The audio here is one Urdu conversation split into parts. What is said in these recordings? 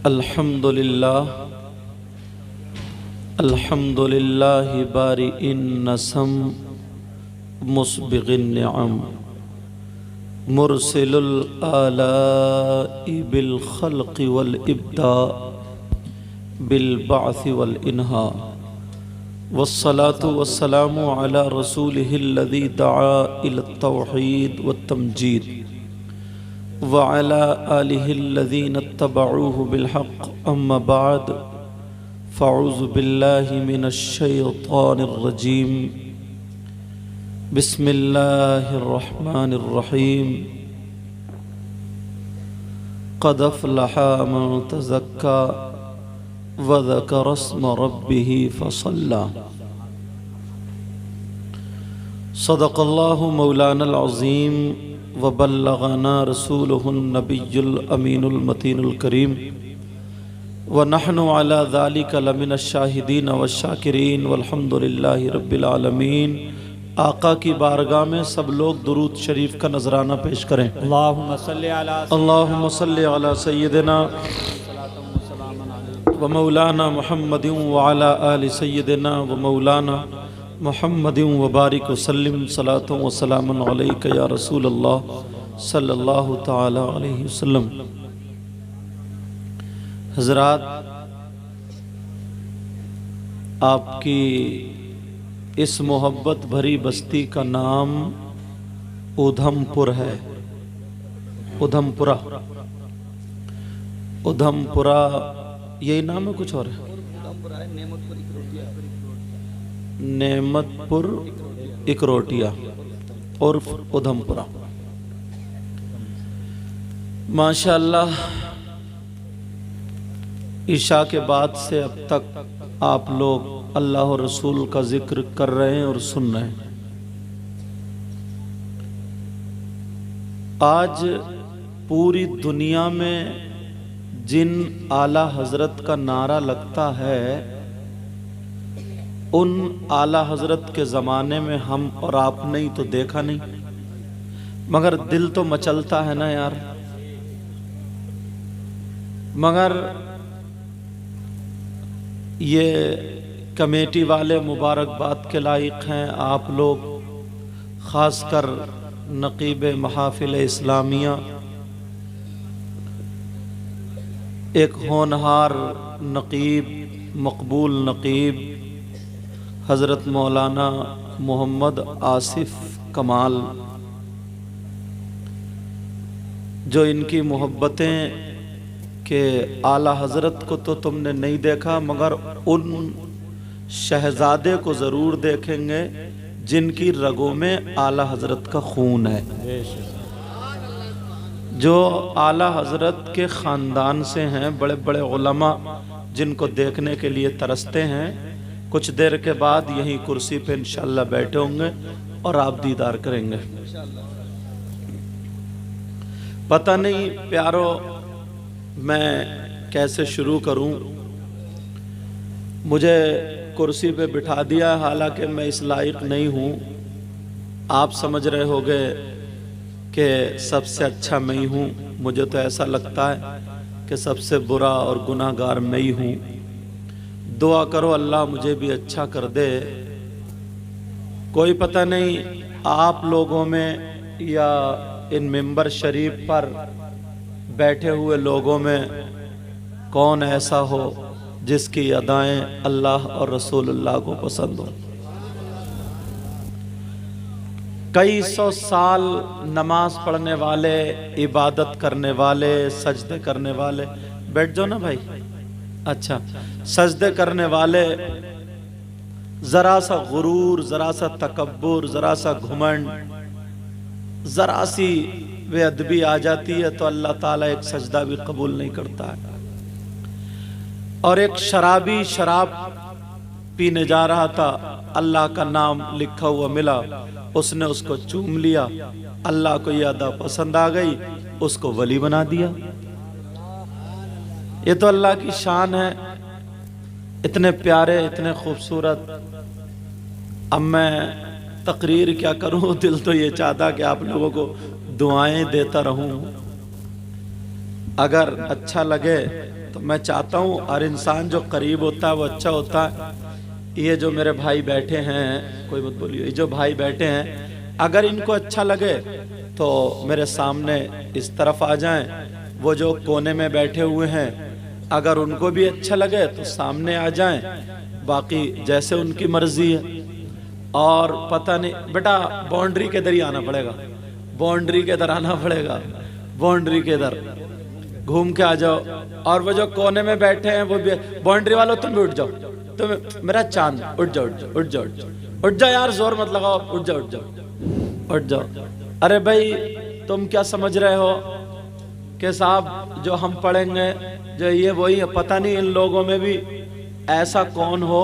الحمدللہ بارئ النسم مسبغ النعم مرسل الآلاء بالخلق والإبداع بالبعث والإنهاء والصلاة والسلام على رسوله الذي دعا إلى التوحيد والتمجيد وعلى آله الذين اتبعوه بالحق أما بعد فأعوذ بالله من الشيطان الرجيم بسم الله الرحمن الرحيم قد أفلح من تزكى وذكر اسم ربه فصلى صدق الله مولانا العظيم وبلغنا رسوله النبي الأمين المتين الكريم ونحن على ذلك لمن الشاہدین والشاکرین والحمد للہ رب العالمین۔ آقا کی بارگاہ میں سب لوگ درود شریف کا نذرانہ پیش کریں۔ اللہم صلی علی سیدنا و مولانا محمد وعلی آل سیدنا و مولانا محمد وبارک وسلم صلاۃ و سلام علیک یا رسول اللہ صلی اللہ تعالی علیہ وسلم۔ حضرات، آپ کی اس محبت بھری بستی کا نام ادھم پور ہے۔ ادھم پورہ یہی نام ہے، کچھ اور ہے؟ نعمت پور اکروٹیا اور ادھم پورہ۔ ماشاءاللہ، عشاء کے بعد سے اب تک آپ لوگ اللہ و رسول کا ذکر کر رہے ہیں اور سن رہے ہیں۔ آج پوری دنیا میں جن اعلیٰ حضرت کا نعرہ لگتا ہے، ان اعلیٰ حضرت کے زمانے میں ہم اور آپ نے تو دیکھا نہیں، مگر دل تو مچلتا ہے نا یار۔ مگر یہ کمیٹی والے مبارکباد کے لائق ہیں، آپ لوگ، خاص کر نقیب محافل اسلامیہ، ایک ہونہار نقیب، مقبول نقیب حضرت مولانا محمد آصف کمال، جو ان کی محبتیں کہ اعلیٰ حضرت کو تو تم نے نہیں دیکھا، مگر ان شہزادے کو ضرور دیکھیں گے جن کی رگوں میں اعلیٰ حضرت کا خون ہے، جو اعلیٰ حضرت کے خاندان سے ہیں، بڑے بڑے علماء جن کو دیکھنے کے لیے ترستے ہیں۔ کچھ دیر کے بعد یہیں کرسی پہ انشاءاللہ بیٹھے ہوں گے اور آپ دیدار کریں گے۔ پتہ نہیں پیارو میں کیسے شروع کروں، مجھے کرسی پہ بٹھا دیا، حالانکہ میں اس لائق نہیں ہوں۔ آپ سمجھ رہے ہوگے کہ سب سے اچھا میں ہی ہوں، مجھے تو ایسا لگتا ہے کہ سب سے برا اور گناہ گار میں ہی ہوں۔ دعا کرو اللہ مجھے بھی اچھا کر دے۔ کوئی پتہ نہیں آپ لوگوں میں یا ان ممبر شریف پر بیٹھے ہوئے لوگوں میں کون ایسا ہو جس کی ادائیں اللہ اور رسول اللہ کو پسند ہو۔ کئی سو سال نماز پڑھنے والے، عبادت کرنے والے، سجدے کرنے والے، بیٹھ جاؤ نا بھائی، اچھا، سجدے کرنے والے ذرا سا غرور، ذرا سا تکبر، ذرا سا گھمنڈ، ذرا سی بے ادبی آ جاتی ہے تو اللہ تعالیٰ ایک سجدہ بھی قبول نہیں کرتا ہے۔ اور ایک شرابی شراب پینے جا رہا تھا، اللہ کا نام لکھا ہوا ملا، اس نے اس کو چوم لیا، اللہ کو یہ ادا پسند آ گئی، اس کو ولی بنا دیا۔ یہ تو اللہ کی شان ہے، اتنے پیارے، اتنے خوبصورت۔ اب میں تقریر کیا کروں، دل تو یہ چاہتا کہ آپ لوگوں کو دعائیں دیتا رہوں۔ اگر اچھا لگے تو میں چاہتا ہوں ہر انسان جو قریب ہوتا ہے وہ اچھا ہوتا ہے. یہ جو میرے بھائی بیٹھے ہیں, کوئی مت بولیے, یہ جو بھائی بیٹھے ہیں اگر ان کو اچھا لگے تو میرے سامنے اس طرف آ جائیں. وہ جو کونے میں بیٹھے ہوئے ہیں اگر ان کو بھی اچھا لگے تو سامنے آ جائیں, باقی جیسے ان کی مرضی ہے. اور پتہ نہیں بیٹا باؤنڈری کے ادھر ہی آنا پڑے گا, باؤنڈری کے ادھر آنا پڑے گا, باؤنڈری کے ادھر گھوم کے آ جاؤ. اور وہ جو کونے میں بیٹھے ہیں وہ بھی باؤنڈری والوں, تم بھی اٹھ جاؤ, تم میرا چاند اٹھ جاؤ, اٹھ جاؤ, اٹھ جاؤ یار, زور مت لگاؤ, اٹھ جاؤ, اٹھ جاؤ, اٹھ جاؤ. ارے بھائی تم کیا سمجھ رہے ہو کہ صاحب جو ہم پڑھیں گے جو یہ وہی ہے؟ پتہ نہیں ان لوگوں میں بھی ایسا کون ہو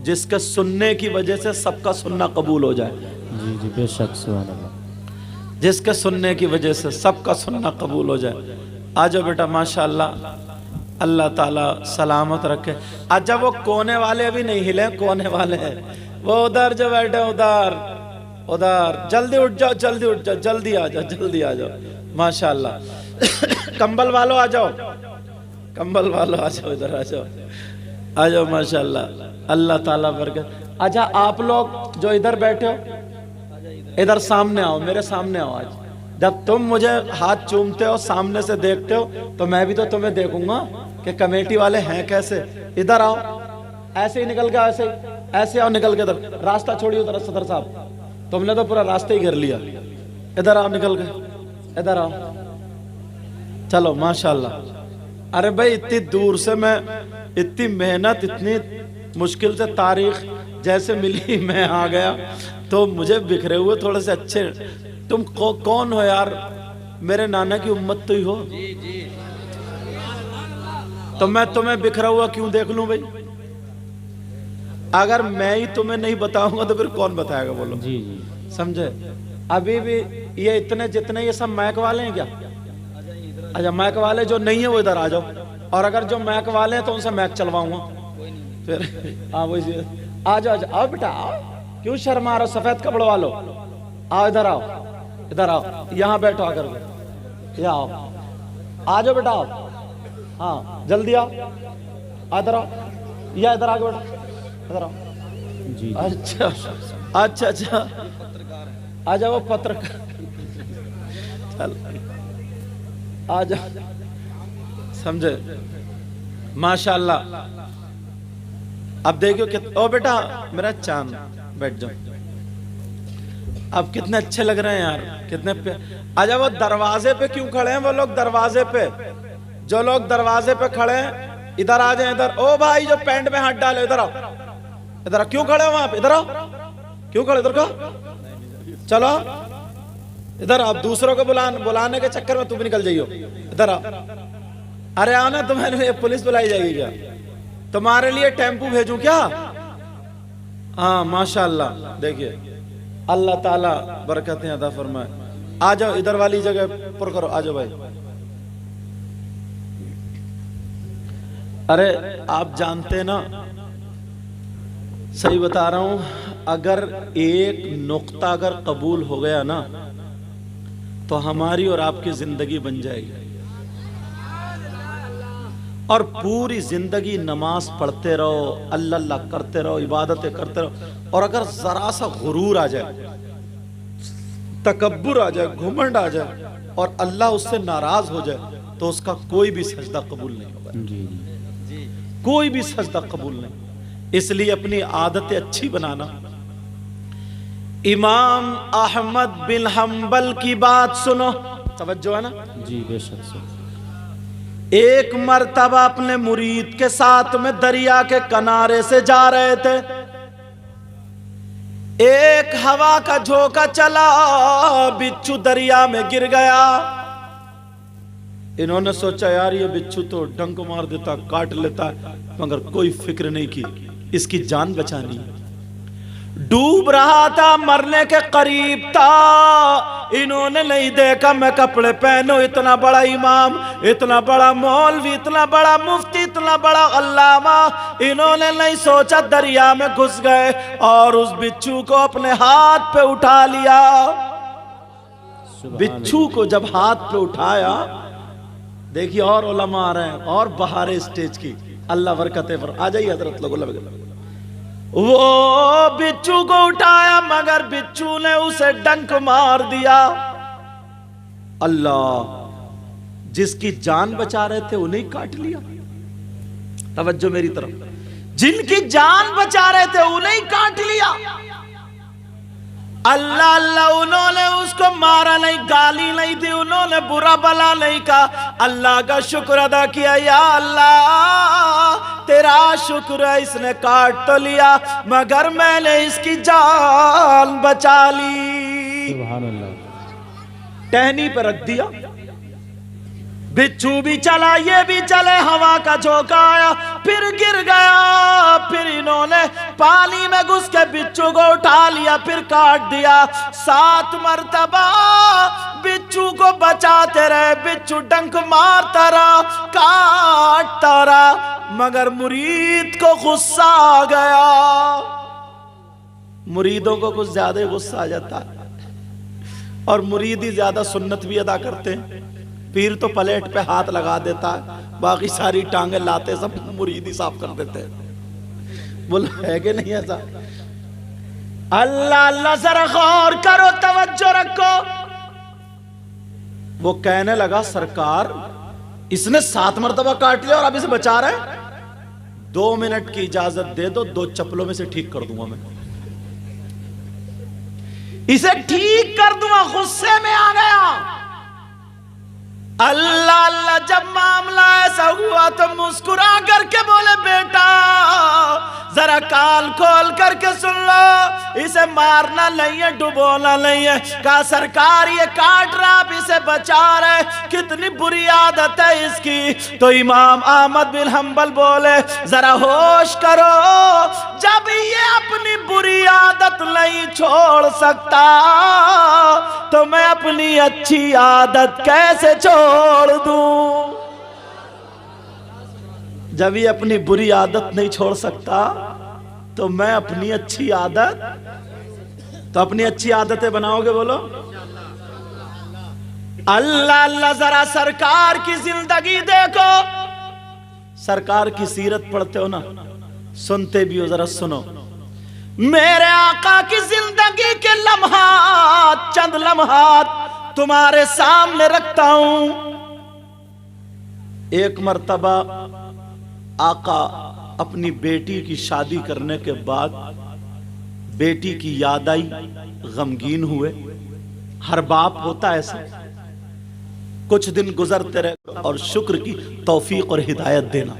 جس کے سننے کی وجہ سے سب کا سننا قبول ہو جائے. جی جی بے شک, سبحان اللہ. جس کے سننے کی وجہ سے سب کا سننا قبول ہو جائے. آجو بیٹا ماشاءاللہ, اللہ تعالیٰ سلامت رکھے. آج وہ کونے والے بھی نہیں ہلے, کونے والے ہیں وہ ادھر جو بیٹھے, ادھر ادھر, جلدی اٹھ جاؤ, جلدی اٹھ جاؤ, جلدی آ جاؤ, جلدی آ جاؤ ماشاءاللہ. کمبل والوں آ جاؤ, کمبل والوں آ جاؤ, ادھر آ جاؤ, آ جاؤ ماشاءاللہ. اللہ تعالیٰ برکت. اچھا آپ لوگ جو ادھر بیٹھے ہو ادھر سامنے آؤ, میرے سامنے آؤ. آج جب تم مجھے ہاتھ چومتے ہو, سامنے سے دیکھتے ہو, تو میں بھی تو تمہیں دیکھوں گا کہ کمیٹی والے ہیں کیسے. ادھر آؤ, ایسے ہی نکل کے, ایسے ایسے آؤ, نکل کے ادھر. راستہ چھوڑیے ادھر, صدر صاحب تم نے تو پورا راستہ ہی گھیر لیا. ادھر آؤ, نکل کے ادھر آؤ, چلو ماشاءاللہ. ارے بھائی اتنی دور سے میں, اتنی محنت, اتنی مشکل سے تاریخ جیسے ملی میں آ گیا, تو مجھے بکھرے ہوئے تھوڑے سے اچھے. تم کون ہو یار؟ میرے نانا کی امت تو ہی ہو, تو میں تمہیں بکھرا ہوا کیوں دیکھ لوں بھائی؟ اگر میں ہی تمہیں نہیں بتاؤں گا تو پھر کون بتائے گا بولو؟ جی جی سمجھے؟ ابھی بھی یہ اتنے جتنے یہ سب میک والے ہیں کیا؟ اچھا میک والے جو نہیں ہیں وہ ادھر آ جاؤ, اور اگر جو میک والے ہیں تو ان سے میک چلواؤں گا پھر. آ جاؤ, آؤ بیٹا آؤ, کیوں شرما رہو؟ سفید کپڑوں والو آؤ, ادھر آؤ, ادھر آؤ, یہاں بیٹھو آ کر کے, یہ آؤ, آ جاؤ بیٹا آؤ, ہاں جلدی آؤ, ادھر آؤ, یا ادھر آ کے بیٹھو, ادھر آؤ. جی اچھا اچھا اچھا, آ جاؤ. وہ پترکار چل آ جاؤ, سمجھے ماشاءاللہ. اب دیکھو کہ او بیٹا میرا چاند, بیٹھ جاؤ. اب کتنے اچھے لگ رہے ہیں یار, کتنے آجا. وہ دروازے پہ کیوں کھڑے ہیں؟ وہ لوگ دروازے پہ, جو لوگ دروازے پہ کھڑے ہیں ادھر آ جائیں. ادھر او بھائی جو پینٹ میں ہاتھ ڈالے, ادھر آؤ, ادھر آؤ. کیوں کھڑے ہو وہاں پہ؟ ادھر آؤ, کیوں کھڑے ادھر کا, چلو ادھر. آپ دوسروں کو بلانے کے چکر میں تم بھی نکل جائیو, ادھر آؤ. ارے آؤ نا, تمہیں پولیس بلائی جائے گی کیا؟ تمہارے لیے ٹیمپو بھیجوں کیا؟ ہاں ماشاءاللہ. دیکھیے اللہ تعالیٰ برکتیں عطا فرمائے. آ جاؤ ادھر والی جگہ پر کرو, آ جاؤ بھائی. ارے آپ جانتے نا, صحیح بتا رہا ہوں, اگر ایک نقطہ اگر قبول ہو گیا نا تو ہماری اور آپ کی زندگی بن جائے گی. اور پوری زندگی نماز پڑھتے رہو, اللہ اللہ کرتے رہو, عبادتیں کرتے رہو, اور اگر ذرا سا غرور آ جائے, تکبر آ جائے, گھمنڈ آ جائے, اور اللہ اس سے ناراض ہو جائے, تو اس کا کوئی بھی سجدہ قبول نہیں ہوگا. کوئی بھی سجدہ قبول نہیں. اس لیے اپنی عادتیں اچھی بنانا. امام احمد بن حنبل کی بات سنو, توجہ ہے نا؟ جی بے شک سر. ایک مرتبہ اپنے مرید کے ساتھ میں دریا کے کنارے سے جا رہے تھے. ایک ہوا کا جھونکا چلا, بچھو دریا میں گر گیا. انہوں نے سوچا یار یہ بچھو تو ڈنک مار دیتا, کاٹ لیتا, مگر کوئی فکر نہیں کی اس کی جان بچانی. ڈوب رہا تھا, مرنے کے قریب تھا. انہوں نے نہیں دیکھا میں کپڑے پہنوں, اتنا بڑا امام, اتنا بڑا مولوی, اتنا بڑا مفتی, اتنا بڑا علامہ. انہوں نے نہیں سوچا, دریا میں گھس گئے اور اس بچھو کو اپنے ہاتھ پہ اٹھا لیا. بچھو کو جب ہاتھ پہ اٹھایا, دیکھیے اور علماء آ رہے ہیں اور بہار اسٹیج کی، اللہ برکتیں پر آ جائیے حضرت لوگوں لگے۔ وہ بچھو کو اٹھایا مگر بچھو نے اسے ڈنک مار دیا۔ اللہ، جس کی جان بچا رہے تھے انہیں کاٹ لیا۔ توجہ میری طرف، جن کی جان بچا رہے تھے انہیں کاٹ لیا۔ اللہ اللہ، انہوں نے اس کو مارا نہیں، گالی نہیں دی، انہوں نے برا بلا نہیں کہا، اللہ کا شکر ادا کیا، یا اللہ تیرا شکر ہے، اس نے کاٹ تو لیا مگر میں نے اس کی جان بچا لی۔ سبحان اللہ۔ ٹہنی پہ رکھ دیا، بچھو بھی چلا، یہ بھی چلے، ہوا کا جھونکا آیا، پھر گر گیا، پھر انہوں نے پانی میں گھس کے بچھو کو اٹھا لیا، پھر کاٹ دیا۔ 7 مرتبہ بچھو کو بچاتے رہے، بچھو ڈنک مارتا رہا، کاٹتا رہا، مگر مرید کو غصہ آ گیا۔ مریدوں کو کچھ زیادہ غصہ آ جاتا ہے، اور مرید ہی زیادہ سنت بھی ادا کرتے ہیں۔ پیر تو پلیٹ پہ ہاتھ لگا دیتا ہے، باقی ساری ٹانگیں لاتے سب مرید ہی صاف کر دیتے ہیں۔ بولا ہے کہ نہیں ایسا؟ اللہ اللہ، ذرا غور کرو، توجہ رکھو۔ وہ کہنے لگا سرکار اس نے 7 مرتبہ کاٹ لیا اور اب اسے بچا رہے ہیں، 2 منٹ کی اجازت دے دو، 2 چپلوں میں سے ٹھیک کر دوں گا، میں اسے ٹھیک کر دوں گا۔ غصے میں آ گیا۔ اللہ اللہ، جب معاملہ ایسا ہوا تو مسکرا کر کے بولے بیٹا ذرا کان کھول کر کے سن لو، اسے مارنا نہیں ہے، ڈبونا نہیں ہے۔ کہا سرکار یہ کاٹ رہا، اب اسے بچا رہے، کتنی بری عادت ہے اس کی۔ تو امام احمد بن حنبل بولے ذرا ہوش کرو، جب یہ اپنی بری عادت نہیں چھوڑ سکتا تو میں اپنی اچھی عادت کیسے چھوڑ دوں؟ جب یہ اپنی بری عادت نہیں چھوڑ سکتا تو میں اپنی اچھی عادت، تو اپنی اچھی عادتیں بناؤ گے بولو اللہ اللہ۔ ذرا سرکار کی زندگی دیکھو، سرکار کی سیرت پڑھتے ہو نا، سنتے بھی ہو، ذرا سنو۔ میرے آقا کی زندگی کے لمحات، چند لمحات تمہارے سامنے رکھتا ہوں۔ ایک مرتبہ آقا اپنی بیٹی کی شادی کرنے کے بعد بیٹی کی یاد آئی، غمگین ہوئے۔ ہر باپ ہوتا ایسا، کچھ دن گزرتے رہے اور شکر کی توفیق اور ہدایت دینا۔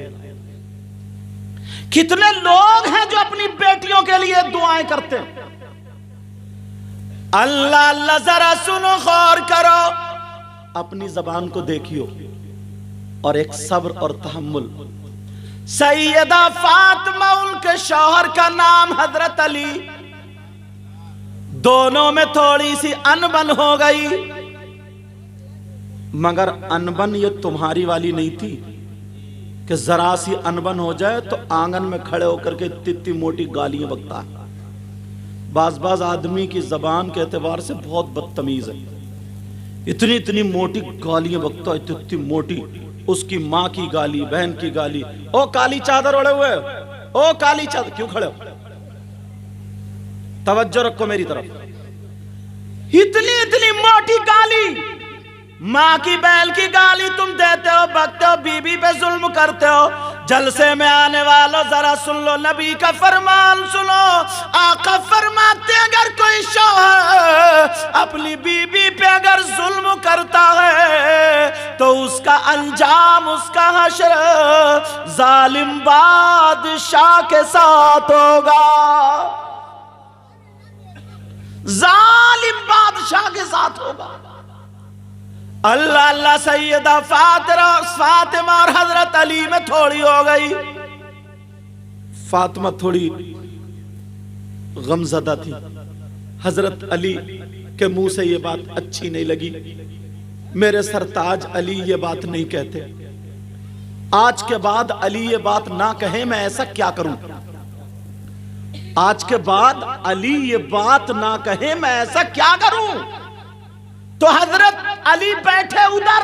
کتنے لوگ ہیں جو اپنی بیٹیوں کے لیے دعائیں کرتے ہیں۔ اللہ اللہ، ذرا سنو، غور کرو، اپنی زبان کو دیکھیو، اور ایک صبر اور تحمل۔ سیدہ فاطمہ، ان کے شوہر کا نام حضرت علی، دونوں میں تھوڑی سی انبن ہو گئی، مگر انبن یہ تمہاری والی نہیں تھی کہ ذرا سی انبن ہو جائے تو آنگن میں کھڑے ہو کر کے اتنی موٹی گالیاں بکتا ہے۔ بعض آدمی کی زبان کے اعتبار سے بہت بدتمیز ہے، اتنی موٹی گالیاں بکتا ہے، اتنی موٹی، اس کی ماں کی گالی، بہن کی گالی، او کالی چادر اوڑے ہوئے، او کالی چادر کیوں کھڑے ہو؟ توجہ رکھو میری طرف۔ اتنی موٹی گالی، ماں کی بہن کی گالی تم دیتے ہو، بکتے ہو، بی بی پہ ظلم کرتے ہو۔ جلسے میں آنے والوں ذرا سن لو، نبی کا فرمان سنو۔ آقا فرماتے اگر کوئی شوہر اپنی بی بی پہ اگر ظلم کرتا ہے تو اس کا انجام، اس کا حشر ظالم بادشاہ کے ساتھ ہوگا، ظالم بادشاہ کے ساتھ ہوگا۔ اللہ اللہ، سیدہ فاطمہ اور حضرت علی میں تھوڑی ہو گئی۔ فاطمہ تھوڑی غمزدہ تھی، حضرت علی کے منہ سے یہ بات اچھی نہیں لگی۔ میرے سرتاج علی یہ بات نہیں کہتے، آج کے بعد علی یہ بات نہ کہیں، میں ایسا کیا کروں؟ آج کے بعد علی یہ بات نہ کہیں، میں ایسا کیا کروں؟ تو حضرت علی بیٹھے ادھر،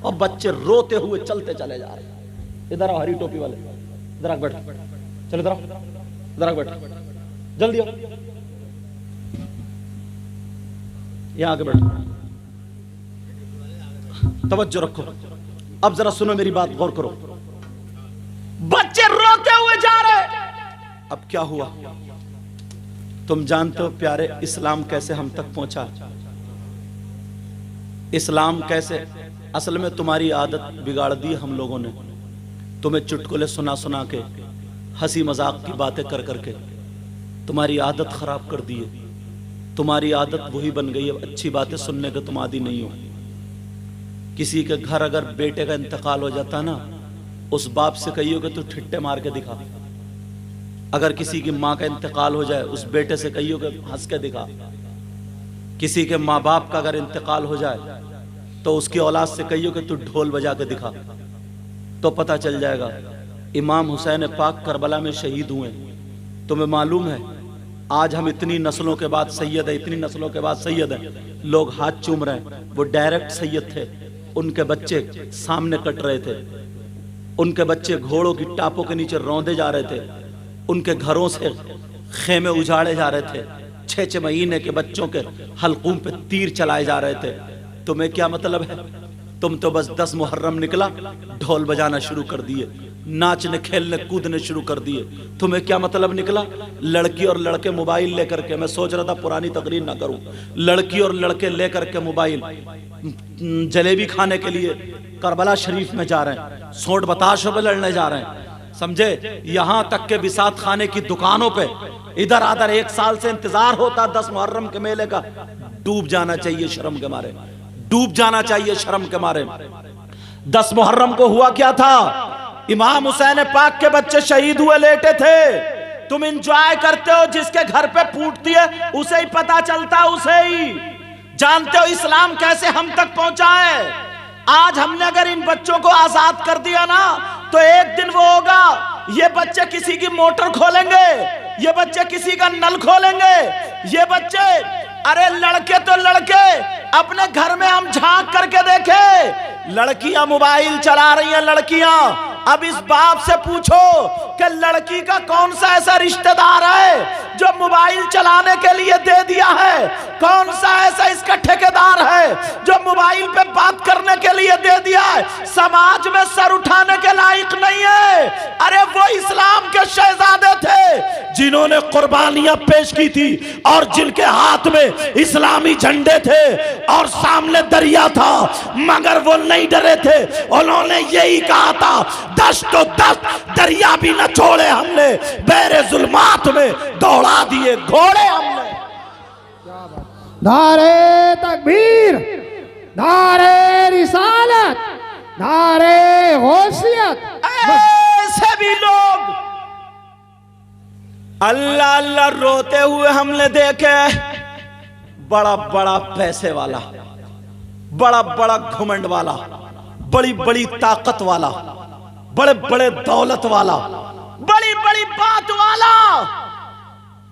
اور بچے روتے ہوئے چلتے چلے جا رہے ہیں. ادھر آؤ ہری ٹوپی والے, ادھر آ بیٹھ, چلو ادھر آؤ, ادھر آ بیٹھ, جلدی آؤ, یہاں آگے بیٹھ, توجہ رکھو. اب ذرا سنو میری بات, غور کرو. بچے روتے ہوئے جا رہے. اب کیا ہوا تم جانتے ہو پیارے, اسلام کیسے ہم تک پہنچا؟ اسلام کیسے؟ اصل میں تمہاری عادت بگاڑ دی ہم لوگوں نے. تمہیں چٹکلے سنا سنا کے, ہنسی مذاق کی باتیں کر کر کے تمہاری عادت خراب کر دی ہے. تمہاری عادت وہی بن گئی ہے, اچھی باتیں سننے کے تم عادی نہیں ہو. کسی کے گھر اگر بیٹے کا انتقال ہو جاتا نا, اس باپ سے کہیو کہ تو ٹھٹے مار کے دکھا. اگر کسی کی ماں کا انتقال ہو جائے, اس بیٹے سے کہیو کہ ہنس کے دکھا. کسی کے ماں باپ کا اگر انتقال ہو جائے تو اس کی اولاد سے کہیو کہ تو ڈھول بجا کے دکھا, تو پتہ چل جائے گا. امام حسین پاک کربلا میں شہید ہوئے. تمہیں معلوم ہے آج ہم اتنی نسلوں کے بعد سید ہیں, اتنی نسلوں کے بعد سید ہیں, لوگ ہاتھ چوم رہے ہیں. وہ ڈائریکٹ سید تھے. ان کے بچے سامنے کٹ رہے تھے, ان کے بچے گھوڑوں کی ٹاپوں کے نیچے روندے جا رہے تھے, ان کے گھروں سے خیمے اجاڑے جا رہے تھے, 6 مہینے کے بچوں کے حلقوم پہ تیر چلائے جا رہے تھے. تمہیں کیا مطلب ہے؟ تم تو بس 10 محرم نکلا ڈھول بجانا شروع کر دیے, ناچنے کھیلنے کودنے شروع کر دیے. تمہیں کیا مطلب نکلا؟ لڑکی اور لڑکے موبائل لے کر کے, میں سوچ رہا تھا پرانی تقریر نہ کروں, لڑکی اور لڑکے لے کر کے موبائل جلیبی کھانے کے لیے کربلا شریف میں جا رہے ہیں, سونٹ بتاشوں پہ لڑنے جا رہے ہیں, سمجھے؟ یہاں تک کہ بساط خانے کی دکانوں پہ ادھر آدھر 1 سال سے انتظار ہوتا 10 محرم کے میلے کا. ڈوب جانا چاہیے شرم کے مارے, ڈوب جانا چاہیے شرم کے مارے. 10 محرم کو ہوا کیا تھا؟ امام حسین پاک کے بچے شہید ہوئے لیٹے تھے. تم انجوائے کرتے ہو, جس کے گھر پہ پھوٹتی ہے اسے ہی پتا چلتا, اسے ہی جانتے ہو اسلام کیسے ہم تک پہنچا ہے. آج ہم نے اگر ان بچوں کو آزاد کر دیا نا, تو ایک دن وہ ہوگا یہ بچے کسی کی موٹر کھولیں گے, یہ بچے کسی کا نل کھولیں گے, یہ بچے, ارے لڑکے تو لڑکے, اپنے گھر میں ہم جھانک کر کے دیکھیں, لڑکیاں موبائل چلا رہی ہیں لڑکیاں. اب اس باپ سے پوچھو کہ لڑکی کا کون سا ایسا رشتہ دار ہے جو موبائل چلانے کے لیے دے دیا ہے؟ کون سا ایسا اس کا ٹھیکیدار ہے جو موبائل پہ بات کرنے کے لیے دے دیا ہے؟ سماج میں سر اٹھانے کے لائق نہیں ہے. ارے وہ اسلام کے شہزادے تھے جنہوں نے قربانیاں پیش کی تھی, اور جن کے ہاتھ میں اسلامی جھنڈے تھے اور سامنے دریا تھا, مگر وہ نہیں ڈرے تھے. انہوں نے یہی کہا تھا, دشت و دست دریا بھی نہ چھوڑے ہم نے, بیر ظلمات میں دوڑا دیے گھوڑے ہم نے. نعرے تکبیر, نعرے رسالت, نعرے غوثیت. ایسے بھی لوگ اللہ اللہ روتے ہوئے ہم نے دیکھے. بڑا بڑا پیسے والا, بڑا بڑا گھمنڈ والا, بڑی بڑی طاقت والا, بڑے بڑے دولت والا, بڑی بڑی بات والا,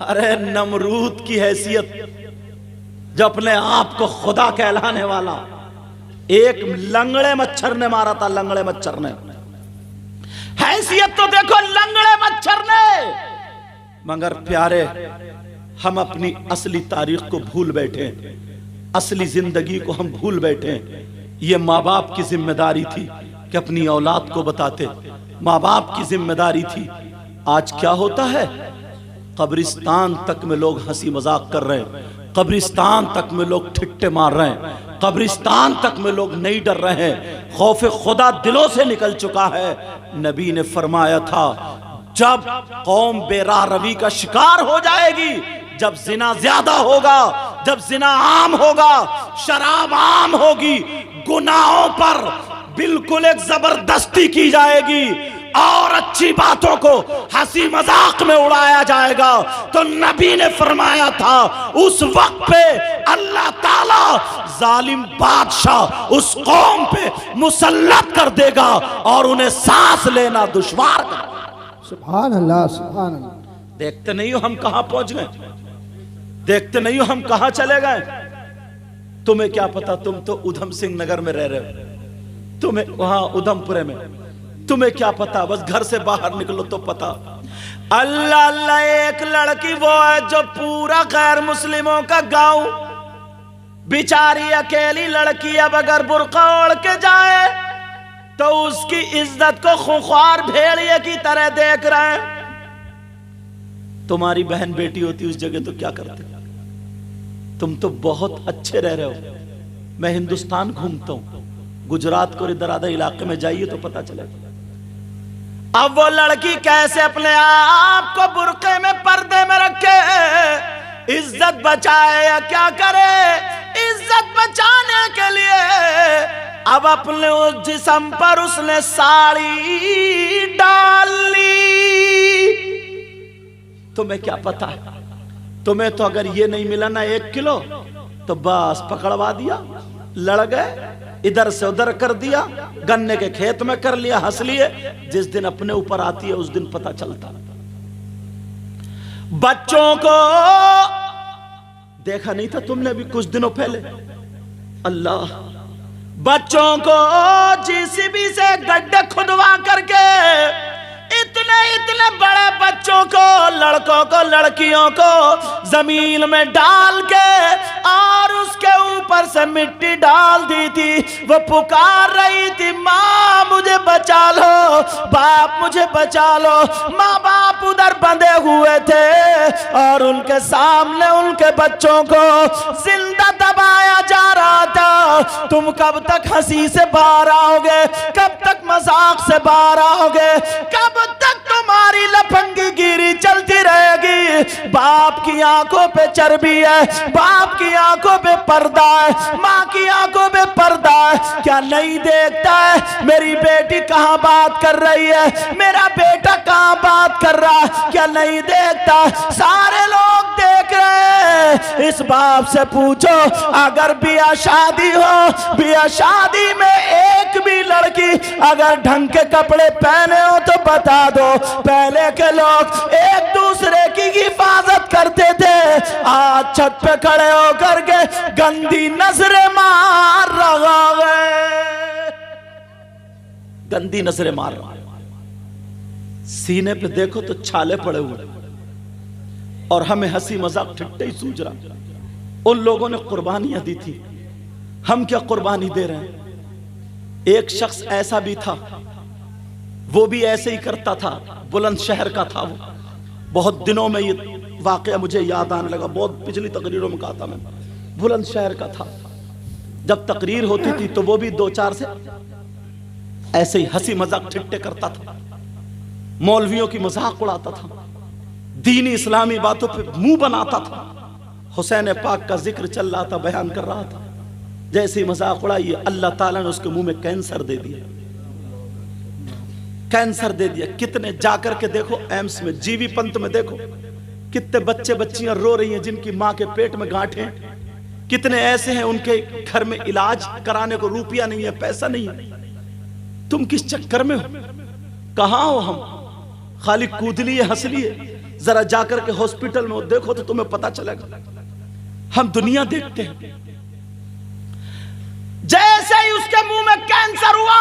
ارے نمرود کی حیثیت جو اپنے آپ کو خدا کہلانے والا, ایک لنگڑے مچھر نے مارا تھا, لنگڑے مچھر نے. حیثیت تو دیکھو لنگڑے مچھر نے. مگر پیارے, ہم اپنی اصلی تاریخ کو بھول بیٹھے, اصلی زندگی کو ہم بھول بیٹھے. یہ ماں باپ کی ذمہ داری تھی کہ اپنی اولاد کو بتاتے, ماں باپ کی ذمہ داری تھی. آج کیا ہوتا ہے؟ قبرستان تک میں لوگ ہنسی مذاق کر رہے ہیں, قبرستان تک میں لوگ ٹھٹے مار رہے ہیں, قبرستان تک میں لوگ نہیں ڈر رہے ہیں. خوف خدا دلوں سے نکل چکا ہے. نبی نے فرمایا تھا, جب قوم بے راہ روی کا شکار ہو جائے گی, جب زنا زیادہ ہوگا, جب زنا عام ہوگا, شراب عام ہوگی, گناہوں پر بالکل ایک زبردستی کی جائے گی, اور اچھی باتوں کو ہنسی مذاق میں اڑایا جائے گا, تو نبی نے فرمایا تھا اس وقت پہ اللہ تعالیٰ ظالم بادشاہ اس قوم پہ مسلط کر دے گا اور انہیں سانس لینا دشوار کر دے گا. سبحان اللہ, سبحان اللہ. دیکھتے نہیں ہو ہم کہاں پہنچ گئے, دیکھتے نہیں ہو ہم کہاں چلے گئے. تمہیں کیا پتا, تم تو ادھم سنگھ نگر میں رہ رہے ہو, تمہیں وہاں ادھمپورے میں تمہیں کیا پتا، بس گھر سے باہر نکلو تو پتا۔ اللہ اللہ، ایک لڑکی وہ ہے جو پورا غیر مسلموں کا گاؤں، بیچاری اکیلی لڑکی اب اگر برقع اوڑھ کے جائے تو اس کی عزت کو خونخوار بھیڑیے کی طرح دیکھ رہے ہیں۔ تمہاری بہن بیٹی ہوتی اس جگہ تو کیا کرتے؟ تم تو بہت اچھے رہ رہے ہو۔ میں ہندوستان گھومتا ہوں، گجرات کو ادھر آدھا علاقے میں جائیے تو پتا چلے گا۔ اب وہ لڑکی کیسے اپنے آپ کو برقعے میں پردے میں رکھے، عزت بچائے یا کیا کرے؟ عزت بچانے کے لیے اب اپنے اس جسم پر اس نے ساڑی ڈال لی۔ تمہیں کیا پتا ہے؟ تمہیں تو اگر یہ نہیں ملا نا 1 کلو تو بس پکڑوا دیا، لڑ گئے، ادھر سے ادھر کر دیا، گنے کے کھیت میں کر لیا، ہنس لیے۔ جس دن اپنے اوپر آتی ہے اس دن پتا چلتا۔ بچوں کو دیکھا نہیں تھا تم نے ابھی کچھ دنوں پہلے؟ اللہ، بچوں کو JCB سے گڈھے کھدوا کر کے اتنے بڑے بچوں کو، لڑکوں کو لڑکیوں کو زمین میں ڈال کے اور اس کے اوپر سے مٹی ڈال دی تھی۔ وہ پکار رہی تھی، ماں مجھے بچا لو، باپ مجھے بچا لو۔ ماں باپ ادھر بندھے ہوئے تھے اور ان کے سامنے ان کے بچوں کو زندہ دبایا جا رہا تھا۔ تم کب تک ہنسی سے باہر آؤ گے؟ کب تک مذاق سے باہر آؤ گے؟ کب تک تمہاری لپنگی گیری چلتی رہے گی؟ باپ کی آنکھوں پہ چربی ہے، باپ کی آنکھوں پہ پردہ ہے، ماں کی آنکھوں پہ پردہ ہے۔ کیا نہیں دیکھتا ہے میری بیٹی کہاں بات کر رہی ہے، میرا بیٹا کہاں بات کر رہا ہے؟ کیا نہیں دیکھتا؟ سارے لوگ دیکھ رہے ہیں۔ اس باپ سے پوچھو، اگر بیاہ شادی ہو، بیاہ شادی میں ایک بھی لڑکی اگر ڈھنگ کے کپڑے پہنے ہو تو بتا دو، پہلے کے لوگ ایک دوسرے کی حفاظت کرتے تھے، آج چھت پہ کھڑے ہو کر کے گندی نظریں مار رہا ہے، گندی نظریں مار رہا ہے۔ سینے پہ دیکھو تو چھالے پڑے ہوئے اور ہمیں ہنسی مذاق ٹھٹے ہی سوج رہا۔ ان لوگوں نے قربانیاں دی تھی، ہم کیا قربانی دے رہے ہیں؟ ایک شخص ایسا بھی تھا، وہ بھی ایسے ہی کرتا تھا، بلند شہر کا تھا۔ وہ بہت دنوں میں یہ واقعہ مجھے یاد آنے لگا، بہت پچھلی تقریروں میں کہا تھا میں، بلند شہر کا تھا۔ جب تقریر ہوتی تھی تو وہ بھی 2-4 سے ایسے ہی ہنسی مذاق ٹھٹے کرتا تھا، مولویوں کی مذاق اڑاتا تھا، دینی اسلامی باتوں پہ منہ بناتا تھا۔ حسین پاک کا ذکر چل رہا تھا، بیان کر رہا تھا، جیسے ہی مذاق اڑائی اللہ تعالیٰ نے اس کے منہ میں کینسر دے دیا، کینسر دے دیا۔ کتنے جا کر کے دیکھو ایمس میں، جی وی پنت میں دیکھو، کتنے بچے بچیاں رو رہی ہیں جن کی ماں کے پیٹ میں گانٹھ ہیں، کتنے ایسے ہیں ان کے گھر میں علاج کرانے کو روپیہ نہیں ہے، پیسہ نہیں ہے۔ تم کس چکر میں ہو؟ کہاں ہو ہم؟ خالی کود لیے، ہنس لیے؟ ذرا جا کر کے ہاسپٹل میں دیکھو تو تمہیں پتا چلے گا۔ ہم دنیا دیکھتے ہیں۔ جیسے ہی اس کے منہ میں کینسر ہوا،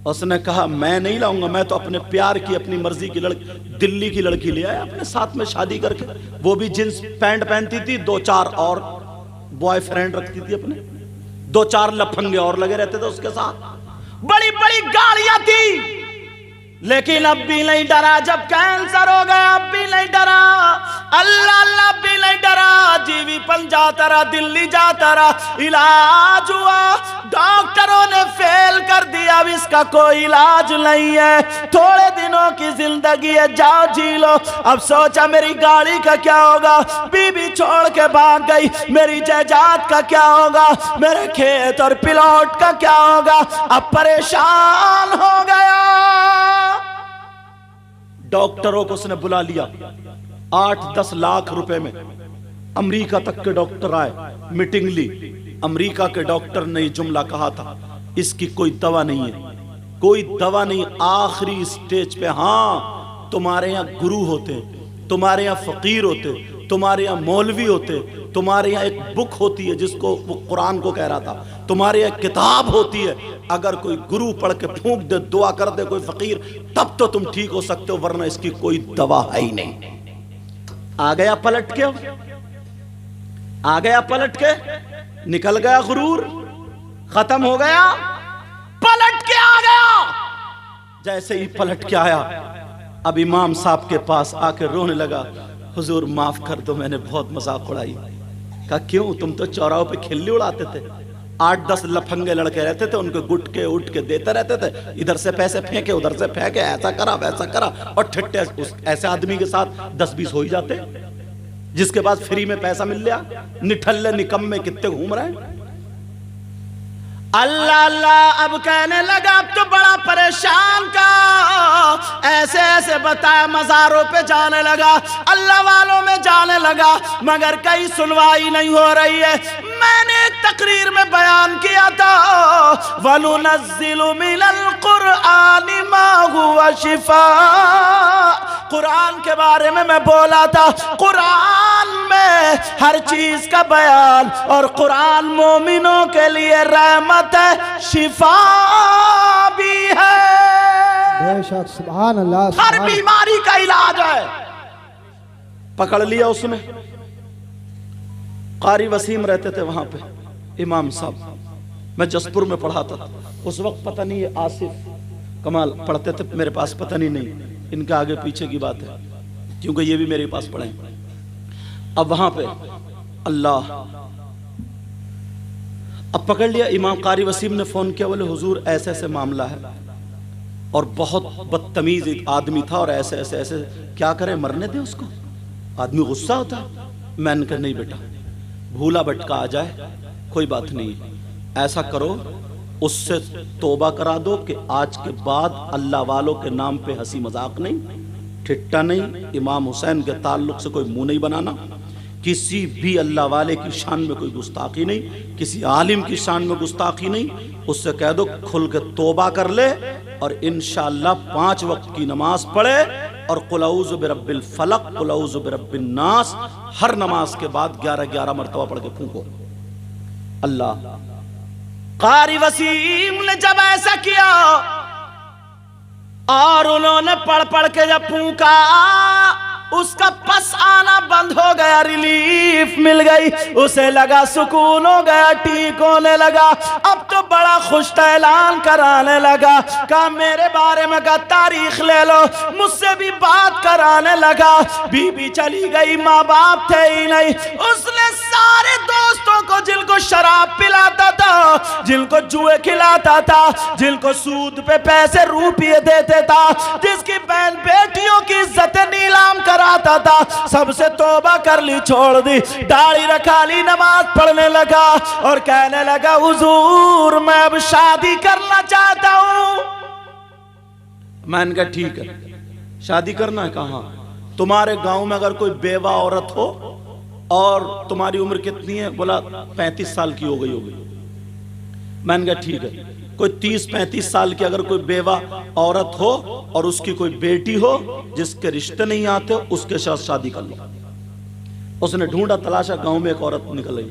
اس نے کہا میں نہیں لاؤں گا، میں تو اپنے پیار کی، اپنی مرضی کی لڑکی، دلی کی لڑکی لے آیا اپنے ساتھ میں شادی کر کے۔ وہ بھی جنس پینٹ پہنتی تھی، 2-4 اور بوائے فرینڈ رکھتی تھی اپنے، 2-4 لپھنگے اور لگے رہتے تھے اس کے ساتھ، بڑی بڑی گاڑیاں تھی، لیکن اب بھی نہیں ڈرا۔ جب کینسر ہو گیا اب بھی نہیں ڈرا، اللہ اللہ اب بھی نہیں ڈرا۔ جی وی پن جاتا رہا، دلی جاتا رہا، علاج ہوا، ڈاکٹروں نے فیل کر دیا، اب اس کا کوئی علاج نہیں ہے، تھوڑے دنوں کی زندگی ہے، جاؤ جی لو۔ اب سوچا میری گاڑی کا کیا ہوگا، بیوی چھوڑ کے بھاگ گئی، میری جائیداد کا کیا ہوگا، میرے کھیت اور پلاٹ کا کیا ہوگا، اب پریشان ہو گیا۔ ڈاکٹروں کو اس نے بلا لیا، 8-10 لاکھ روپے میں امریکہ تک کے ڈاکٹر آئے، میٹنگ لی۔ امریکہ کے ڈاکٹر نے یہ جملہ کہا تھا، اس کی کوئی دوا نہیں ہے، کوئی دوا نہیں، آخری سٹیج پہ۔ ہاں تمہارے یہاں گرو ہوتے، تمہارے یہاں فقیر ہوتے، تمہارے یہاں مولوی ہوتے، تمہارے یہاں ایک بک ہوتی ہے جس کو وہ قرآن کو کہہ رہا تھا، تمہارے یہاں کتاب ہوتی ہے، اگر کوئی گرو پڑھ کے پھونک دے، دعا کر دے کوئی فقیر، تب تو تم ٹھیک ہو سکتے ہو، ورنہ اس کی کوئی دوا ہے ہی نہیں۔ آ گیا پلٹ کے، آ گیا پلٹ کے، نکل گیا غرور، ختم ہو گیا، پلٹ کے آ گیا۔ جیسے ہی پلٹ کے آیا، اب امام صاحب کے پاس آ کے رونے لگا، حضور معاف کر دو، میں نے بہت مذاق اڑائی۔ کہا کیوں؟ تم تو چوراہوں پہ کھلی اڑاتے تھے، 8-10 لفنگے لڑکے رہتے تھے، ان کو گٹ کے اٹھ کے دیتے رہتے تھے، ادھر سے پیسے پھینکے ادھر سے پھینکے، ایسا کرا ویسا کرا، اور ٹھٹے ایسے آدمی کے ساتھ 10-20 ہو ہی جاتے جس کے پاس فری میں پیسہ مل لیا۔ نٹھلے نکمے کتنے گھوم رہے ہیں۔ اللہ اللہ اب کہنے لگا، اب تو بڑا پریشان کا، ایسے ایسے بتایا، مزاروں پہ جانے لگا، اللہ والوں میں جانے لگا، مگر کہیں سنوائی نہیں ہو رہی ہے۔ میں نے ایک تقریر میں بیان کیا تھا، وَنُنَزِّلُ مِنَ الْقُرْآنِ مَا هُوَ شِفَاء، قرآن کے بارے میں بولا تھا، قرآن میں ہر چیز کا بیان، اور قرآن مومنوں کے لیے رحمت ہے، شفا بھی ہے، بے شک، سبحان اللہ، ہر بیماری کا علاج ہے۔ پکڑ لیا اس نے۔ قاری وسیم رہتے تھے وہاں پہ، امام صاحب، میں جسپور میں پڑھاتا تھا اس وقت، پتہ نہیں یہ آصف کمال پڑھتے تھے میرے پاس، پتہ نہیں ان کا آگے پیچھے کی بات ہے، کیونکہ یہ بھی میرے پاس پڑھیں۔ اب وہاں پہ اللہ، اب پکڑ لیا، امام قاری وسیم نے فون کیا، بولے حضور ایسے ایسے معاملہ ہے، اور بہت بدتمیز آدمی تھا، اور ایسے ایسے ایسے، کیا کریں، مرنے دیں اس کو، آدمی غصہ ہوتا۔ میں نے کہا نہیں بیٹا، بھولا بھٹکا آ جائے کوئی بات نہیں، ایسا کرو اس سے توبہ کرا دو کہ آج کے بعد اللہ والوں کے نام پہ ہنسی مذاق نہیں، ٹھٹا نہیں، امام حسین کے تعلق سے کوئی منہ نہیں بنانا، کسی بھی اللہ والے کی شان میں کوئی گستاخی نہیں، کسی عالم کی شان میں گستاخی نہیں، اس سے کہہ دو کھل کے توبہ کر لے، اور انشاءاللہ 5 وقت کی نماز پڑھے، اور قل اعوذ برب الفلق، قل اعوذ برب الناس، ہر نماز کے بعد 11 مرتبہ پڑھ کے پھونکو۔ اللہ، قاری وسیم نے جب ایسا کیا، اور انہوں نے پڑھ کے جب پھونکا، اس کا پس آنا بند ہو گیا، ریلیف مل گئی، اسے لگا سکون ہو گیا، ٹھیک ہونے لگا۔ اب تو بڑا خوش اعلان کرانے لگا، کہا میرے بارے میں کہا تاریخ لے لو، مجھ سے بھی بات کرانے لگا۔ بی بی چلی گئی، ماں باپ تھے ہی نہیں، اس نے سارے دوستوں کو، جن کو شراب پلاتا تھا، جن کو جوئے کھلاتا تھا، جن کو سود پہ پیسے روپیے دیتے تھا، جس کی بہن بیٹیوں کی عزت نیلام کراتا تھا، سب سے توبہ کر لی، چھوڑ دی، داڑھی رکھا لی، نماز پڑھنے لگا، اور کہنے لگا حضور میں اب شادی کرنا چاہتا ہوں۔ میں نے کہا ٹھیک ہے، شادی کرنا ہے؟ کہاں؟ تمہارے گاؤں میں اگر کوئی بیوہ عورت ہو، اور تمہاری عمر کتنی ہے؟ بولا 35 سال کی ہو گئی ہوگی۔ میں نے کہا ٹھیک ہے، کوئی 30-35 سال کی اگر کوئی بیوہ عورت ہو اور اس کی کوئی بیٹی ہو جس کے رشتے نہیں آتے، اس کے ساتھ شادی کر لو۔ اس نے ڈھونڈا تلاشا، گاؤں میں ایک عورت نکل گئی،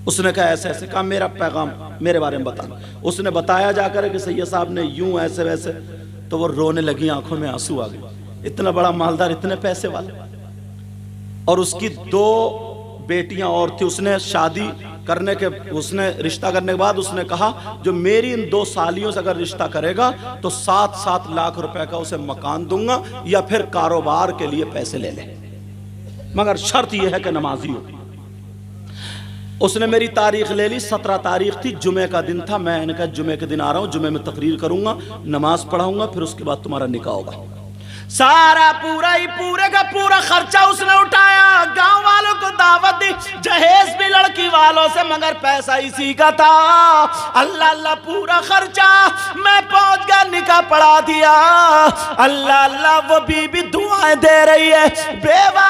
اس نے کہا ایسے ایسے، کہا میرا پیغام میرے بارے میں بتانا۔ اس نے بتایا جا کر کہ سید صاحب نے یوں ایسے ویسے، تو وہ رونے لگی، آنکھوں میں آنسو آ گئے، اتنا بڑا مالدار، اتنے پیسے والے، اور اس کی 2 بیٹیاں اور تھی۔ اس نے شادی کرنے کے، اس نے رشتہ کرنے کے بعد اس نے کہا جو میری ان 2 سالیوں سے اگر رشتہ کرے گا تو 7-7 لاکھ روپے کا اسے مکان دوں گا، یا پھر کاروبار کے لیے پیسے لے لے، مگر شرط یہ ہے کہ نمازی ہو۔ اس نے میری تاریخ لے لی، 17 تاریخ تھی، جمعہ کا دن تھا۔ میں نے کہا جمعہ کے دن آ رہا ہوں، جمعہ میں تقریر کروں گا، نماز پڑھاؤں گا، پھر اس کے بعد تمہارا نکاح ہوگا۔ سارا پورے کا پورا خرچہ اس نے اٹھایا، گاؤں والوں کو دعوت دی، جہیز بھی لڑکی والوں سے، مگر پیسہ اسی کا تھا۔ اللہ اللہ پورا خرچہ، میں پہنچ گیا، نکاح پڑھا دیا۔ اللہ اللہ وہ بی بی دعائیں دے رہی ہے، بیوہ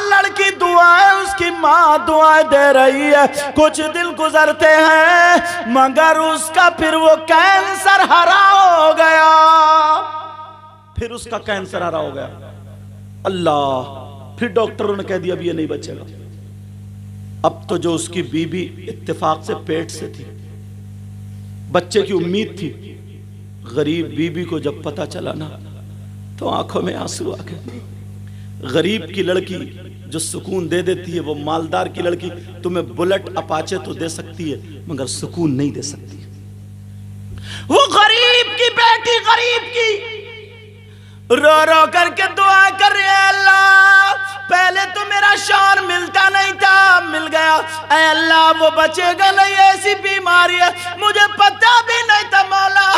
لڑکی دعائیں، اس کی ماں دعائیں دے رہی ہے۔ کچھ دن گزرتے ہیں، مگر اس کا پھر وہ کینسر ہرا ہو گیا، پھر اس کا کینسر ہرا ہو گیا۔ اللہ پھر ڈاکٹروں نے کہہ دیا اب یہ نہیں بچے گا. اب تو جو اس کی بیوی اتفاق سے پیٹ سے تھی, بچے کی امید تھی, غریب بیوی کو جب پتا چلا نا تو آنکھوں میں آنسو آ گئے. غریب کی لڑکی جو سکون دے دیتی ہے, وہ مالدار کی لڑکی تمہیں بلٹ اپاچے تو دے سکتی ہے مگر سکون نہیں دے سکتی. وہ غریب کی بیٹی غریب کی رو رو کر کے دعا کر رہے ہیں, اللہ پہلے تو میرا شوہر ملتا نہیں تھا, مل گیا, اے اللہ وہ بچے گا نہیں, ایسی بیماری ہے مجھے پتہ بھی نہیں تھا مولا,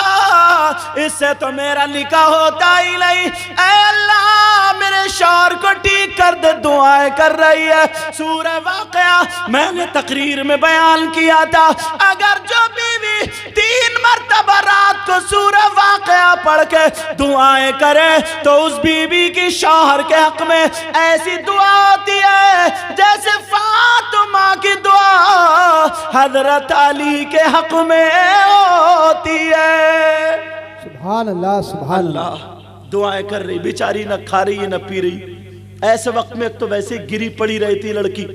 اس سے تو میرا نکاح ہوتا ہی نہیں, اے اللہ میرے شوہر کو ٹھیک کر دے. دعائیں کر رہی ہے. سورہ واقعہ میں نے تقریر میں بیان کیا تھا, اگر جو بیوی 3 مرتبہ رات کو سورہ واقعہ پڑھ کے دعائیں کرے تو اس بیوی کی شوہر کے حق میں ایسی دعا ہوتی ہے جیسے فاطمہ کی دعا حضرت علی کے حق میں ہوتی ہے. سبحان اللہ سبحان اللہ. دعائیں کر رہی, بیچاری نہ کھا رہی نہ پی رہی. ایسے وقت میں ایک تو ویسے گری پڑی رہی تھی لڑکی,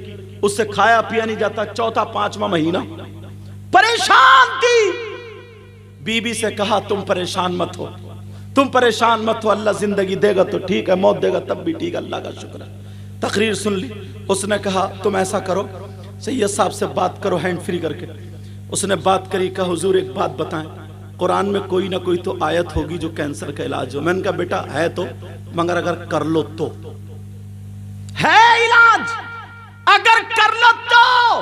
اس سے کھایا پیا نہیں جاتا, 4-5واں مہینہ, پریشان تھی. بی بی سے کہا تم پریشان مت ہو, تم پریشان مت ہو, اللہ زندگی دے گا تو ٹھیک ہے, موت دے گا تب بھی ٹھیک ہے, اللہ کا شکر ہے. تقریر سن لی. اس نے کہا تم ایسا کرو, سید صاحب سے بات کرو ہینڈ فری کر کے. اس نے بات کری, کہا حضور ایک بات بتائیں, قرآن میں کوئی نہ کوئی تو آیت ہوگی جو کینسر کا علاج ہو. میں نے کہا بیٹا ہے تو, مگر اگر کر لو تو ہے علاج, اگر کر لو تو.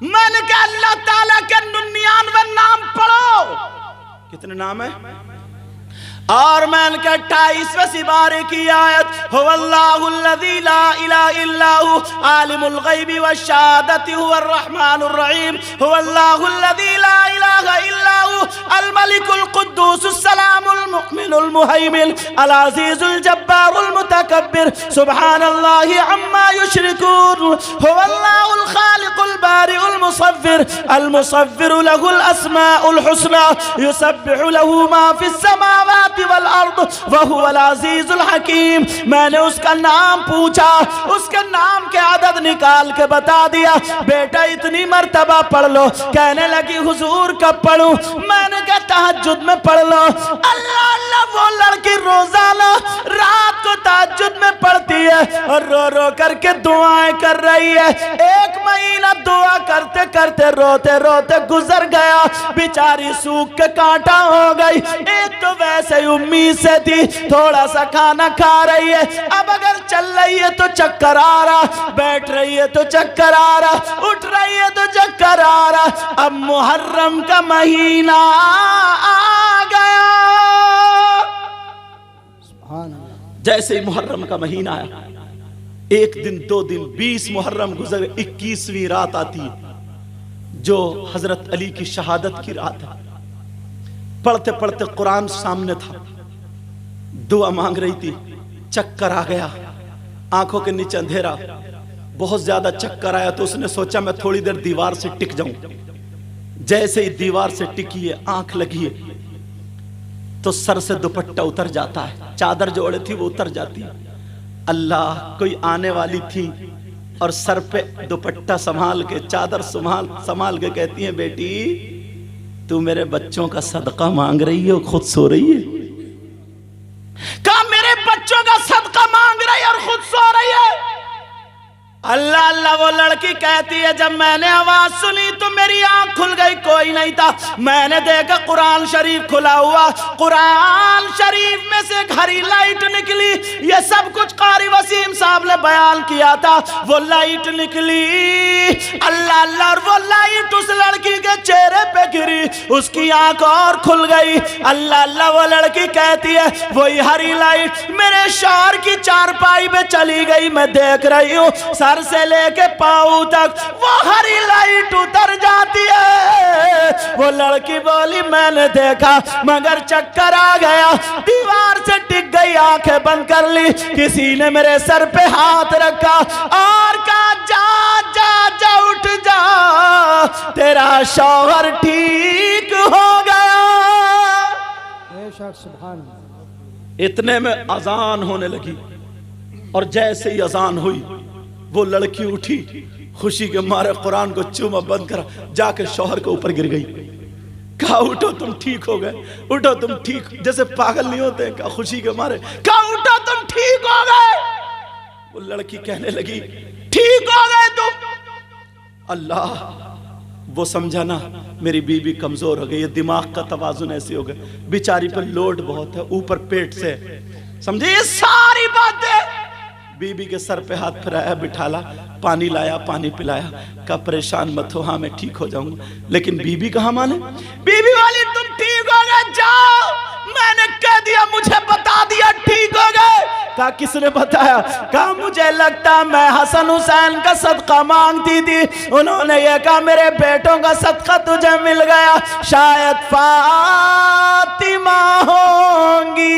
میں نے کہا اللہ تعالیٰ کے 99 نام پڑھو. کتنے نام ہیں؟ اور میں نے کہا 28ویں سپارے کی آیت, هو اللہ الذی لا الہ الا هو عالم الغیب والشہادۃ هو الرحمن الرحیم, هو اللہ الذی لا الہ الا هو الملک القدوس السلام المؤمن المہیمن العزیز الجبار المتکبر سبحان اللہ عما یشرکون, هو اللہ الخالق البارئ المصور المصور له الاسماء الحسنى يسبح له ما في السماوات والارض وهو العزیز الحکیم. میں نے اس کا نام پوچھا, اس کے نام کے عدد نکال کے بتا دیا. بیٹا اتنی مرتبہ پڑھ لو. کہنے لگی حضور کب پڑھوں؟ میں نے کہا تہجد میں پڑھ لو. اللہ اللہ, وہ لڑکی روزانہ رات کو تہجد میں پڑھتی ہے اور رو رو کر کے دعائیں کر رہی ہے. 1 مہینہ دعا کرتے کرتے روتے روتے گزر گیا. بیچاری سوکھ کے کانٹا ہو گئی. ایک تو ویسے امید سے تھی, تھوڑا سا کھانا کھا رہی ہے, اب اگر چل رہی ہے تو چکر آ رہا, بیٹھ رہی ہے تو چکر آ رہا, اٹھ رہی ہے تو چکر آ رہا. اب محرم کا مہینہ آ گیا. سبحان اللہ. جیسے ہی محرم کا مہینہ آیا, 1 دن 2 دن 20 محرم گزر, 21ویں رات آتی ہے جو حضرت علی کی شہادت کی رات ہے. پڑھتے پڑھتے قرآن سامنے تھا, دعا مانگ رہی تھی, چکر آ گیا, آنکھوں کے نیچے اندھیرا, بہت زیادہ چکر آیا تو اس نے سوچا میں تھوڑی دیر دیوار سے ٹک جاؤں. جیسے ہی دیوار سے ٹکی ہے, آنکھ لگی ہے تو سر سے دوپٹہ اتر جاتا ہے, چادر جو اوڑے تھی وہ اتر جاتی ہے. اللہ, کوئی آنے والی تھی اور سر پہ دوپٹہ سنبھال کے, چادر سنبھال کے کہتی ہیں بیٹی تو میرے بچوں کا صدقہ مانگ رہی ہے اور خود سو رہی ہے. کہا میرے بچوں کا صدقہ مانگ رہی ہے اور خود سو رہی ہے. اللہ اللہ, وہ لڑکی کہتی ہے جب میں نے آواز سنی تو میری آنکھ کھل گئی, کوئی نہیں تھا. میں نے دیکھا قرآن شریف کھلا ہوا, قرآن شریف میں سے ایک ہری لائٹ نکلی. یہ سب کچھ قاری وسیم صاحب نے بیان کیا تھا. وہ لائٹ نکلی, اللہ اللہ, اور وہ لائٹ اس لڑکی کے چہرے پہ گری, اس کی آنکھ اور کھل گئی. اللہ اللہ, وہ لڑکی کہتی ہے وہی ہری لائٹ میرے شوہر کی چارپائی پہ چلی گئی. میں دیکھ رہی ہوں سر سے لے کے پاؤں تک وہ ہری لائٹ اتر جاتی ہے. وہ لڑکی بولی میں نے دیکھا مگر چکر آ گیا, دیوار سے ٹک گئی, آنکھیں بند کر لی. کسی نے میرے سر پہ ہاتھ رکھا اور کہا جا جا جا, اٹھ جا, تیرا شوہر ٹھیک ہو گیا. بے شک سبحان اللہ. اتنے میں اذان ہونے لگی. اور جیسے ہی اذان ہوئی وہ لڑکی اٹھی، خوشی کے مارے قرآن کو چوما بند کرا، جا کے شوہر کے اوپر گر گئی. کہا اٹھو تم ٹھیک ہو گئے، اٹھو تم ٹھیک، جیسے پاگل نہیں ہوتے، کہا خوشی کے مارے، کہا اٹھو تم ٹھیک ہو گئے. وہ لڑکی کہنے لگی ٹھیک ہو گئے تم؟ اللہ، وہ سمجھا نا میری بیوی کمزور ہو گئی، یہ دماغ کا توازن ایسی ہو گیا، بیچاری پر لوڈ بہت ہے، اوپر پیٹ سے، سمجھے یہ ساری باتیں. بیوی کے سر پہ ہاتھ پھرایا، بٹھالا، پانی لایا، پانی پلایا، کہا پریشان مت ہو، ہاں میں ٹھیک ہو جاؤں گا. لیکن بیوی کہاں مانے؟ بیوی والی تم ٹھیک ہو گئے، جاؤ، میں نے کہہ دیا، مجھے بتا دیا ٹھیک ہو گئے. کہا کس نے بتایا؟ کہا مجھے لگتا میں حسن حسین کا صدقہ مانگتی تھی، انہوں نے یہ کہا میرے بیٹوں کا صدقہ تجھے مل گیا، شاید فاطمہ ہوں گی.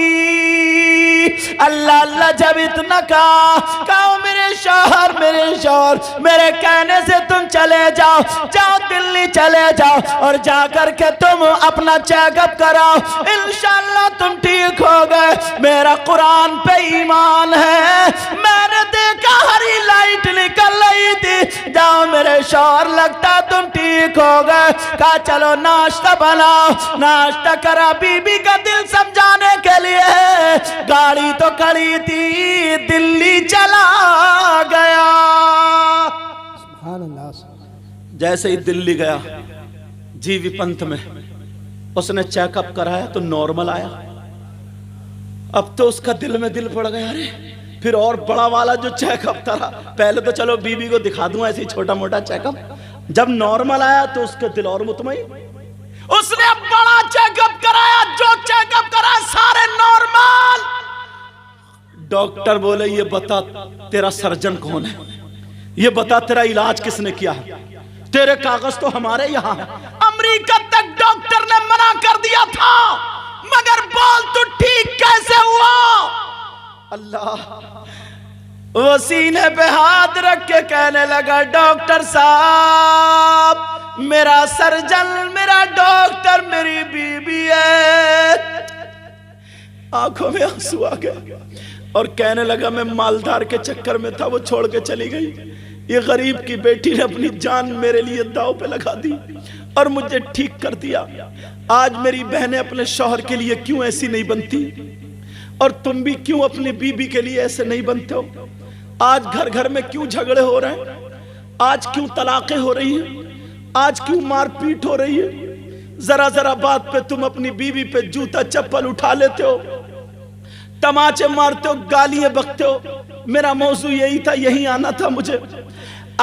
اللہ اللہ جب اتنا کہا میرے شوہر میرے کہنے سے تم چلے جاؤ، جاؤ دلی چلے جاؤ اور جا کر کے تم اپنا چیک اپ کراؤ، انشاءاللہ تم ٹھیک ہو گئے. میرا قرآن پہ ایمان ہے، میں نے دیکھا ہری لائٹ نکل رہی تھی، جاؤ میرے شوہر لگتا تم ٹھیک ہو گئے. کہا چلو ناشتہ بناؤ، ناشتہ کرا. بی بی کا دل سمجھانے کے لیے گاڑی تو کھڑی تھی، دلی چلا گیا. سبحان اللہ. جیسے ہی دلی گیا جی وی پنتھ میں، اس نے چیک اپ کرایا تو نارمل آیا. اب تو اس کا دل میں دل پڑ گیا، ارے پھر اور بڑا والا جو چیک اپ تھا، پہلے تو چلو بیوی کو دکھا دوں ایسے چھوٹا موٹا چیک اپ، جب نارمل آیا تو اس کا دل اور مطمئن. اس نے بڑا چیک اپ کرایا، جو چیک اپ کرایا سارے نارمل. ڈاکٹر بولے یہ بتا تیرا سرجن کون ہے، یہ بتا تیرا علاج کس نے کیا ہے، تیرے کاغذ تو ہمارے یہاں ہیں. امریکہ تک ڈاکٹر نے منع کر دیا تھا، مگر بول تو ٹھیک کیسے ہوا؟ اللہ. وہ سینے پہ ہاتھ رکھ کے کہنے لگا ڈاکٹر صاحب میرا سرجن، میرا ڈاکٹر میری بیوی ہے. آنکھوں میں آنسو آ گئے اور کہنے لگا میں مالدار کے چکر میں تھا، وہ چھوڑ کے چلی گئی، یہ غریب کی بیٹی نے اپنی جان میرے لیے داؤ پہ لگا دی اور مجھے ٹھیک کر دیا. آج میری بہنیں اپنے شوہر کے لیے کیوں ایسی نہیں بنتی، اور تم بھی کیوں اپنی بیوی کے لیے ایسے نہیں بنتے ہو؟ آج گھر گھر میں کیوں جھگڑے ہو رہے ہیں؟ آج کیوں طلاقیں ہو رہی ہیں؟ آج کیوں مار پیٹ ہو رہی ہے؟ ذرا ذرا بات پہ تم اپنی بیوی پہ جوتا چپل اٹھا لیتے ہو، تماچے مارتے ہو، گالیاں بکتے ہو. میرا موضوع یہی تھا، یہی آنا تھا مجھے.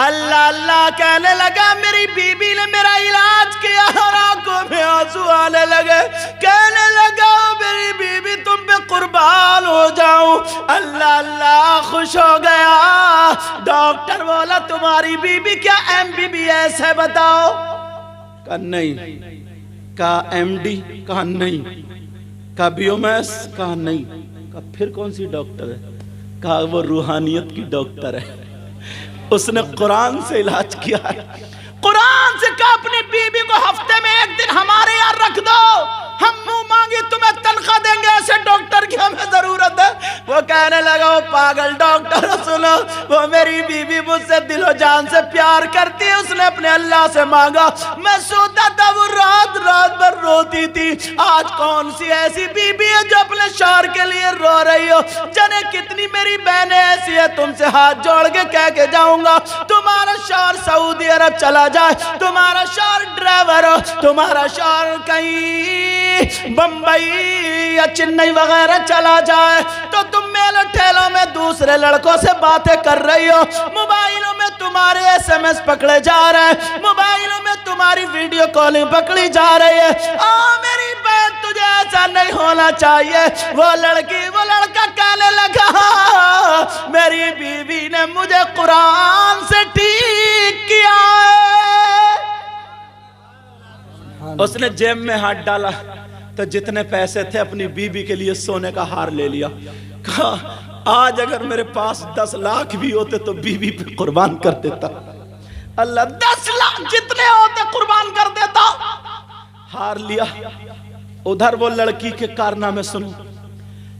اللہ اللہ کہنے لگا میری بیوی نے میرا علاج کیا اور آنکھوں میں آنسو آنے لگے. کہنے لگا میری بیوی تم پہ قربان ہو جاؤں. اللہ اللہ خوش ہو گیا. ڈاکٹر بولا تمہاری بیوی کیا MBBS ہے بتاؤ؟ کہا نہیں. کہا MD؟ کہا نہیں. کہا BMS؟ کہا نہیں. کہا پھر کون سی ڈاکٹر ہے؟ کہا وہ روحانیت کی ڈاکٹر ہے، اس نے قرآن سے علاج کیا ہے. قرآن سے کہا اپنی بیوی کو ہفتے میں ایک دن ہمارے یہاں رکھ دو، ہم منہ مانگی تمہیں تنخواہ دیں گے، ایسے ڈاکٹر کی ہمیں ضرورت ہے. وہ کہنے لگا وہ پاگل ڈاکٹر، سنو وہ میری بیوی مجھ سے دل و جان سے پیار کرتی ہے، اس نے اپنے اللہ سے مانگا، میں سوتا تھا وہ رات رات بھر روتی تھی. آج کون سی ایسی بیوی ہے جو اپنے شوہر کے لیے رو رہی ہو؟ جانے کتنی میری بہنیں ایسی ہے، تم سے ہاتھ جوڑ کے کہہ کے جاؤں گا تمہارا شوہر سعودی عرب چلا جائے، تمہارا شوہر ڈرائیور ہو، تمہارا شوہر کہیں بمبئی یا چنئی وغیرہ چلا جائے تو تم میلے ٹھیلوں میں دوسرے لڑکوں سے باتیں کر رہی ہو، موبائلوں میں تمہارے SMS پکڑے جا رہے ہیں، موبائلوں میں تمہاری ویڈیو کالنگ پکڑی جا رہی ہے. میری بہن تجھے ایسا نہیں ہونا چاہیے. وہ لڑکا کہنے لگا میری بیوی نے مجھے قرآن سے ٹھیک کیا ہے. اس نے جیب میں ہاتھ ڈالا تو جتنے پیسے تھے اپنی بیوی کے لیے سونے کا ہار لے لیا. کہا آج اگر میرے پاس 10 لاکھ بھی ہوتے تو بیوی پہ قربان کر دیتا. اللہ 10 لاکھ جتنے ہوتے قربان کر دیتا. ہار لیا. ادھر وہ لڑکی کے کارنامے سنو.